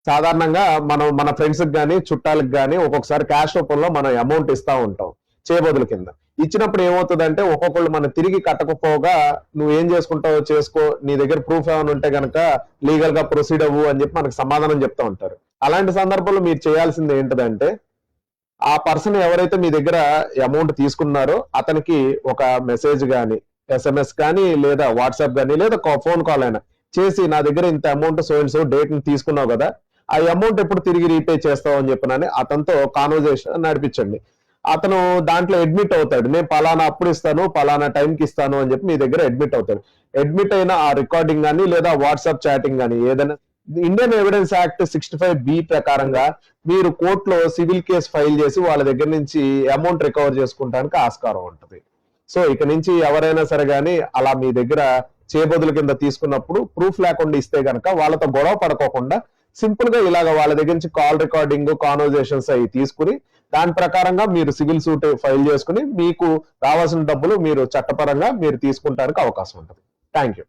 సాధారణంగా మనం మన ఫ్రెండ్స్ కానీ చుట్టాలకు కానీ ఒక్కొక్కసారి క్యాష్ రూపంలో మనం అమౌంట్ ఇస్తా ఉంటాం చేయబదుల కింద. ఇచ్చినప్పుడు ఏమవుతుందంటే ఒక్కొక్కళ్ళు మనం తిరిగి కట్టకపోగా నువ్వు ఏం చేసుకుంటావో చేసుకో, నీ దగ్గర ప్రూఫ్ ఏమైనా ఉంటే కనుక లీగల్ గా ప్రొసీడ్ అవ్వు అని చెప్పి మనకు సమాధానం చెప్తా ఉంటారు. అలాంటి సందర్భంలో మీరు చేయాల్సింది ఏంటిదంటే, ఆ పర్సన్ ఎవరైతే మీ దగ్గర అమౌంట్ తీసుకున్నారో అతనికి ఒక మెసేజ్ కానీ, SMS కానీ, లేదా వాట్సాప్ కానీ, లేదా ఫోన్ కాల్ అయినా చేసి, నా దగ్గర ఇంత amount so and so date ని తీసుకున్నావు కదా, ఆ అమౌంట్ ఎప్పుడు తిరిగి రీపే చేస్తావు అని చెప్పినని అతనితో కాన్వర్జేషన్ నడిపించండి. అతను దాంట్లో అడ్మిట్ అవుతాడు, నేను పలానా అప్పుడు ఇస్తాను, పలానా టైంకి ఇస్తాను అని చెప్పి మీ దగ్గర అడ్మిట్ అవుతాడు. అడ్మిట్ అయిన ఆ రికార్డింగ్ కానీ, లేదా వాట్సాప్ చాటింగ్ కానీ ఏదైనా ఇండియన్ ఎవిడెన్స్ యాక్ట్ 65B ప్రకారంగా మీరు కోర్టులో సివిల్ కేసు ఫైల్ చేసి వాళ్ళ దగ్గర నుంచి అమౌంట్ రికవర్ చేసుకుంటానికి ఆస్కారం ఉంటుంది. సో ఇక నుంచి ఎవరైనా సరే కానీ అలా మీ దగ్గర చేయబదుల కింద తీసుకున్నప్పుడు ప్రూఫ్ లేకుండా ఇస్తే గనక వాళ్ళతో గొడవ పడుకోకుండా సింపుల్ గా ఇలాగ వాళ్ళ దగ్గర నుంచి కాల్ రికార్డింగ్, కాన్వర్జేషన్స్ అవి తీసుకుని దాని ప్రకారంగా మీరు సివిల్ సూట్ ఫైల్ చేసుకుని మీకు రావాల్సిన డబ్బులు మీరు చట్టపరంగా మీరు తీసుకుంటానికి అవకాశం ఉంటుంది. Thank you.